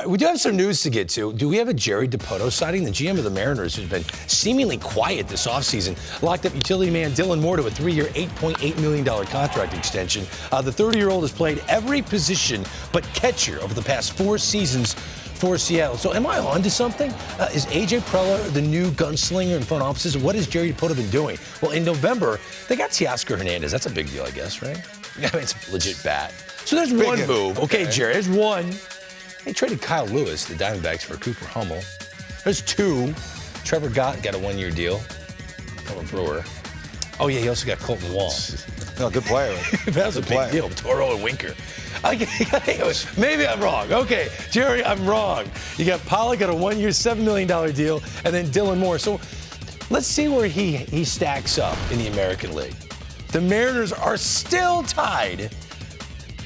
We do have some news to get to. Do we have a Jerry Dipoto sighting? The GM of the Mariners, who's been seemingly quiet this offseason, locked up utility man Dylan Moore to a 3-year, $8.8 million contract extension. The 30-year-old has played every position but catcher over the past 4 seasons for Seattle. So am I on to something? Is A.J. Preller the new gunslinger in front offices? What has Jerry Dipoto been doing? Well, in November, they got Teoscar Hernandez. That's a big deal, I guess, right? I mean, it's a legit bat. So there's one move. Okay, Jerry, there's one. They traded Kyle Lewis, the Diamondbacks, for Cooper Hummel. There's 2. Trevor Gott got a 1-year deal. From a Brewer. Oh, yeah, he also got Colton Wong. No, good player. That was a big deal. Toro and Winker. Maybe I'm wrong. Okay, Jerry, I'm wrong. You got Pollock got a 1-year, $7 million deal, and then Dylan Moore. So let's see where he stacks up in the American League. The Mariners are still tied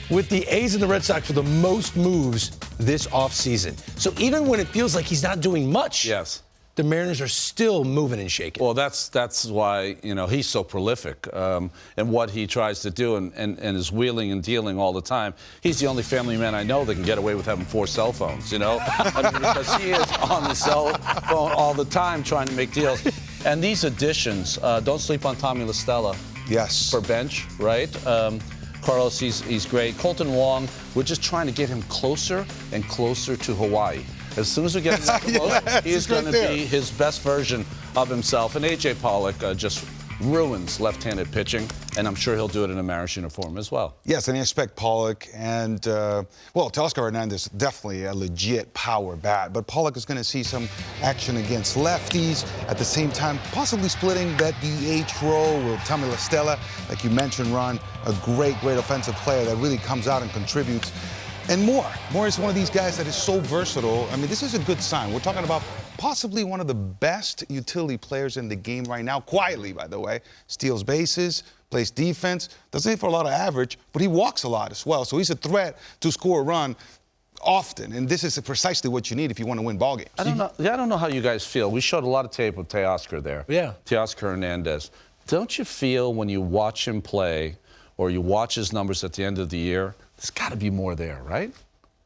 with the A's and the Red Sox for the most moves this offseason. So even when it feels like he's not doing much, yes, the Mariners are still moving and shaking. Well, that's why, he's so prolific in what he tries to do and is wheeling and dealing all the time. He's the only family man I know that can get away with having 4 cell phones, because he is on the cell phone all the time trying to make deals. And these additions, don't sleep on Tommy La Stella. Yes. For bench, right? Carlos, he's great. Colton Wong, we're just trying to get him closer and closer to Hawaii. As soon as we get him that close, he's going to be his best version of himself. And A.J. Pollock just ruins left-handed pitching, and I'm sure he'll do it in a Mariners uniform as well. Yes, and I expect Pollock and, Teoscar Hernandez, definitely a legit power bat. But Pollock is going to see some action against lefties. At the same time, possibly splitting that DH role with Tommy La Stella. Like you mentioned, Ron, a great offensive player that really comes out and contributes. And Moore is one of these guys that is so versatile. I mean, this is a good sign. We're talking about possibly one of the best utility players in the game right now, quietly, by the way. Steals bases, plays defense, doesn't hit for a lot of average, but he walks a lot as well. So he's a threat to score a run often, and this is precisely what you need if you want to win ball games. I don't know how you guys feel. We showed a lot of tape with Teoscar there. Yeah. Teoscar Hernandez. Don't you feel when you watch him play or you watch his numbers at the end of the year, there's got to be more there, right?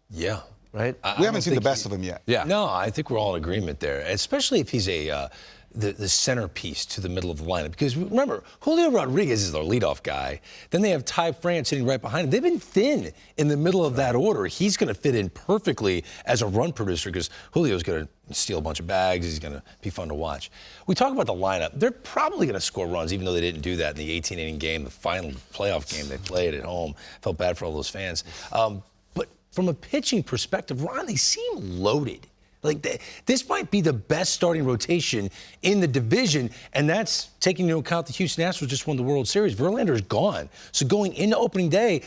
Yeah. Right? We haven't seen the best of him yet. Yeah. No, I think we're all in agreement there, especially if he's the centerpiece to the middle of the lineup. Because remember, Julio Rodriguez is their leadoff guy. Then they have Ty France sitting right behind him. They've been thin in the middle of that order. He's going to fit in perfectly as a run producer because Julio's going to steal a bunch of bags. He's going to be fun to watch. We talk about the lineup. They're probably going to score runs, even though they didn't do that in the 18-inning game, the final playoff game they played at home. Felt bad for all those fans. But from a pitching perspective, Ron, they seem loaded. Like, this might be the best starting rotation in the division, and that's taking into account the Houston Astros just won the World Series. Verlander's gone. So going into opening day,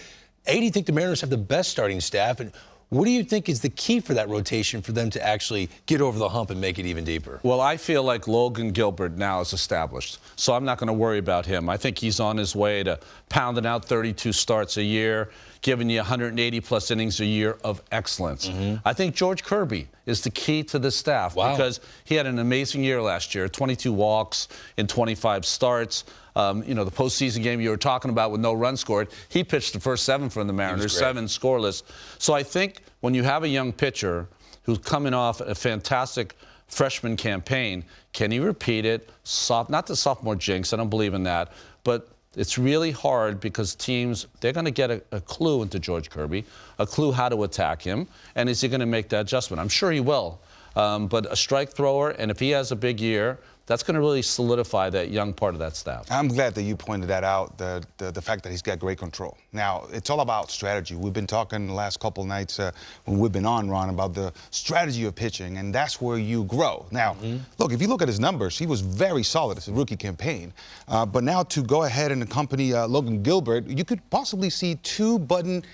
do you think the Mariners have the best starting staff? And what do you think is the key for that rotation for them to actually get over the hump and make it even deeper? Well, I feel like Logan Gilbert now is established, so I'm not going to worry about him. I think he's on his way to pounding out 32 starts a year, giving you 180-plus innings a year of excellence. I think George Kirby is the key to this staff because he had an amazing year last year, 22 walks in 25 starts. The postseason game you were talking about with no runs scored, he pitched the first 7 for the Mariners, 7 scoreless. So I think when you have a young pitcher who's coming off a fantastic freshman campaign, can he repeat it? Not the sophomore jinx, I don't believe in that, but it's really hard because teams, they're going to get a clue into George Kirby, a clue how to attack him, and is he going to make that adjustment? I'm sure he will. But a strike thrower, and if he has a big year, that's going to really solidify that young part of that staff. I'm glad that you pointed that out, the fact that he's got great control. Now, it's all about strategy. We've been talking the last couple of nights when we've been on, Ron, about the strategy of pitching, and that's where you grow. Now, look, if you look at his numbers, he was very solid as a rookie campaign. But now to go ahead and accompany Logan Gilbert, you could possibly see 2 budding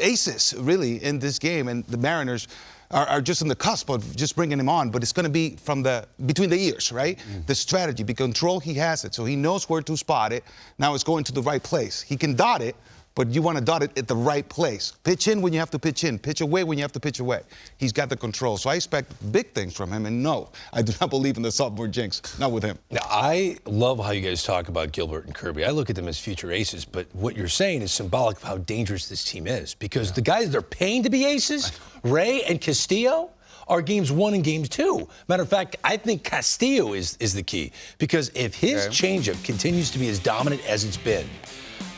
aces, really, in this game, and the Mariners are just on the cusp of just bringing him on, but it's going to be from between the ears, right? The strategy, the control, he has it, so he knows where to spot it. Now it's going to the right place. He can dot it, but you want to dot it at the right place. Pitch in when you have to pitch in. Pitch away when you have to pitch away. He's got the control. So I expect big things from him. And no, I do not believe in the sophomore jinx. Not with him. Now, I love how you guys talk about Gilbert and Kirby. I look at them as future aces, but what you're saying is symbolic of how dangerous this team is, because the guys they're paying to be aces, Ray and Castillo, are games 1 and games 2. Matter of fact, I think Castillo is the key, because if his changeup continues to be as dominant as it's been,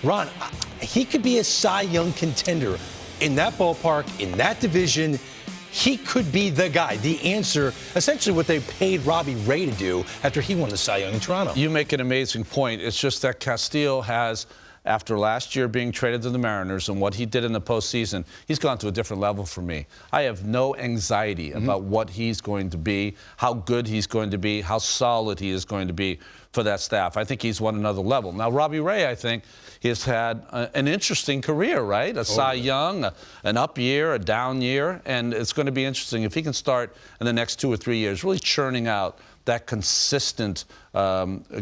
Ron, he could be a Cy Young contender in that ballpark, in that division. He could be the guy, the answer, essentially what they paid Robbie Ray to do after he won the Cy Young in Toronto. You make an amazing point. It's just that Castillo has, after last year being traded to the Mariners and what he did in the postseason, he's gone to a different level for me. I have no anxiety about what he's going to be, how good he's going to be, how solid he is going to be for that staff. I think he's won another level. Now, Robbie Ray, I think, has had an interesting career, right? A Cy Young, an up year, a down year, and it's going to be interesting if he can start in the next 2 or 3 years really churning out that consistent,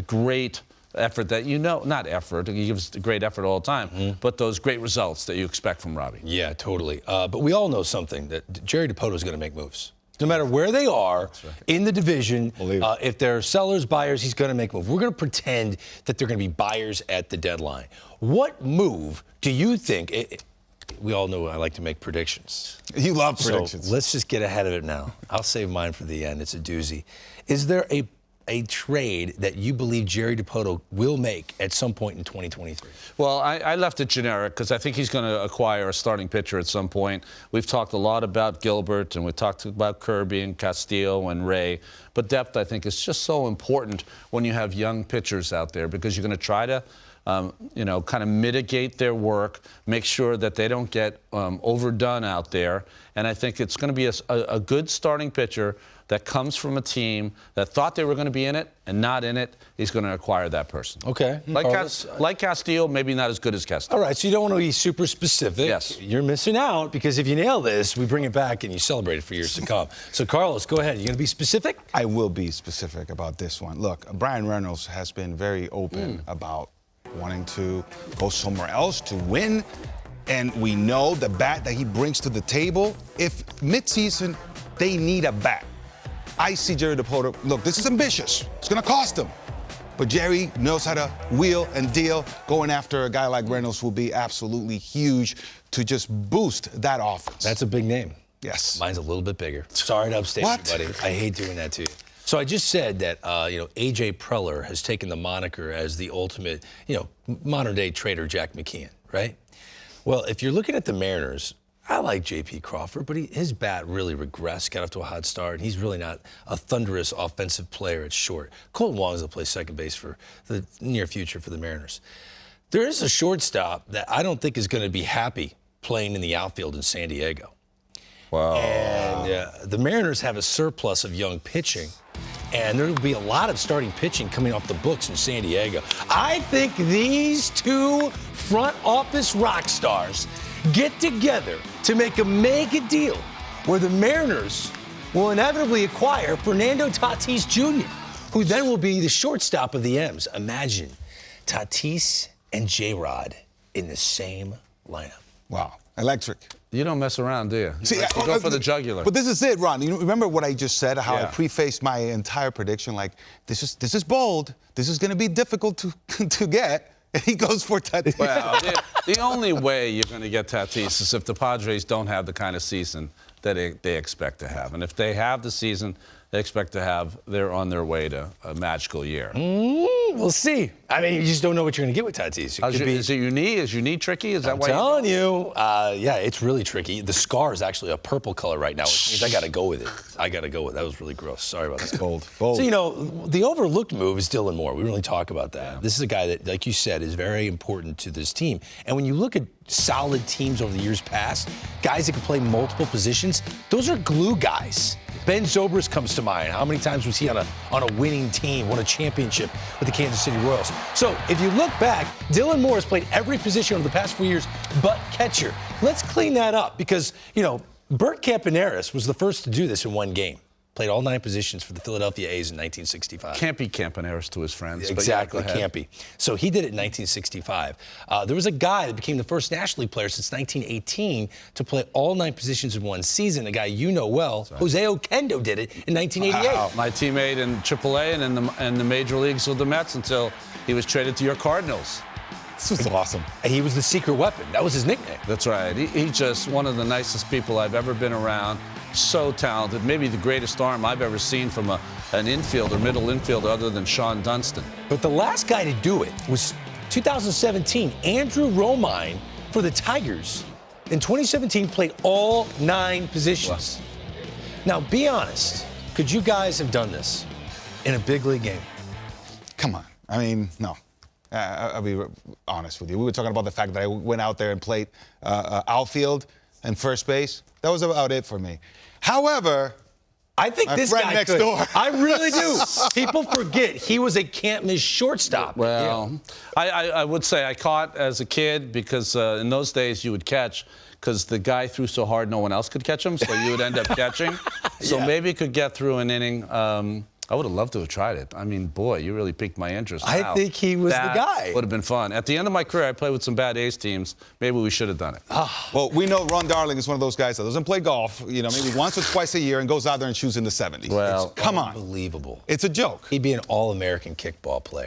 great effort that not effort, he gives great effort all the time, but those great results that you expect from Robbie. Yeah, totally. But we all know something, that Jerry Dipoto is going to make moves. No matter where they are in the division, if they're sellers, buyers, he's going to make moves. We're going to pretend that they're going to be buyers at the deadline. What move do you think? We all know I like to make predictions. You love predictions. So let's just get ahead of it now. I'll save mine for the end. It's a doozy. Is there a trade that you believe Jerry Dipoto will make at some point in 2023? Well, I left it generic because I think he's going to acquire a starting pitcher at some point. We've talked a lot about Gilbert, and we talked about Kirby and Castillo and Ray. But depth, I think, is just so important when you have young pitchers out there, because you're going to try to kind of mitigate their work, make sure that they don't get overdone out there. And I think it's going to be a good starting pitcher that comes from a team that thought they were going to be in it and not in it. He's going to acquire that person. Okay. Like Castillo, maybe not as good as Castillo. All right, so you don't want to be super specific. Yes. You're missing out, because if you nail this, we bring it back and you celebrate it for years to come. So, Carlos, go ahead. You going to be specific? I will be specific about this one. Look, Brian Reynolds has been very open about wanting to go somewhere else to win. And we know the bat that he brings to the table. If midseason they need a bat, I see Jerry Dipoto. Look, this is ambitious. It's going to cost him. But Jerry knows how to wheel and deal. Going after a guy like Reynolds will be absolutely huge to just boost that offense. That's a big name. Yes. Mine's a little bit bigger. Sorry to upstage you, buddy. I hate doing that to you. So I just said that, A.J. Preller has taken the moniker as the ultimate, modern-day trader Jack McKeon, right? Well, if you're looking at the Mariners, I like J.P. Crawford, but his bat really regressed, got off to a hot start, and he's really not a thunderous offensive player at short. Colton Wong's going to play second base for the near future for the Mariners. There is a shortstop that I don't think is going to be happy playing in the outfield in San Diego. Wow. And the Mariners have a surplus of young pitching, and there will be a lot of starting pitching coming off the books in San Diego. I think these two front office rock stars get together to make a mega deal where the Mariners will inevitably acquire Fernando Tatis Jr., who then will be the shortstop of the M's. Imagine Tatis and J-Rod in the same lineup. Wow. Electric. You don't mess around, do you? See, you go for the jugular. But this is it, Ron. You remember what I just said, how I prefaced my entire prediction, like, this is bold. This is going to be difficult to get. And he goes for Tatis. Well, the only way you're going to get Tatis is if the Padres don't have the kind of season that they expect to have. And if they have the season they expect to have, they're on their way to a magical year. We'll see. I mean, you just don't know what you're going to get with Tatis. Is it unique? Is unique tricky? Is that I'm telling you, yeah, it's really tricky. The scar is actually a purple color right now, which means I got to go with it. That was really gross. Sorry about that. Bold. So, the overlooked move is Dylan Moore. We really talk about that. Yeah. This is a guy that, like you said, is very important to this team. And when you look at solid teams over the years past, guys that can play multiple positions, those are glue guys. Ben Zobrist comes to mind. How many times was he on a winning team, won a championship with the Kansas City Royals? So if you look back, Dylan Moore has played every position over the past 4 years but catcher. Let's clean that up because, Bert Campaneris was the first to do this in one game. played all 9 positions for the Philadelphia A's in 1965. Can't be Campaneris to his friends. Exactly, but yeah, can't be. So he did it in 1965. There was a guy that became the first National League player since 1918 to play all 9 positions in one season, a guy you know well. Jose Oquendo did it in 1988. Wow. My teammate in AAA and in the major leagues with the Mets until he was traded to your Cardinals. This was awesome. And he was the secret weapon. That was his nickname. That's right. He's just one of the nicest people I've ever been around. So talented. Maybe the greatest arm I've ever seen from an infielder, middle infielder, other than Sean Dunston. But the last guy to do it was 2017, Andrew Romine for the Tigers. In 2017, played all 9 positions. Wow. Now, be honest. Could you guys have done this in a big league game? Come on. I mean, no. I'll be honest with you. We were talking about the fact that I went out there and played outfield and first base. That was about it for me. However, I think my this friend guy next could. door. I really do. People forget he was a can't-miss shortstop. Well, I would say I caught as a kid because in those days you would catch because the guy threw so hard no one else could catch him, so you would end up catching. So maybe could get through an inning. I would have loved to have tried it. I mean, boy, you really piqued my interest. I think he was the guy. Would have been fun. At the end of my career, I played with some bad A's teams. Maybe we should have done it. Well, we know Ron Darling is one of those guys that doesn't play golf, you know, maybe once or twice a year and goes out there and shoots in the 70s. Well, come on. Unbelievable. It's a joke. He'd be an all-American kickball player.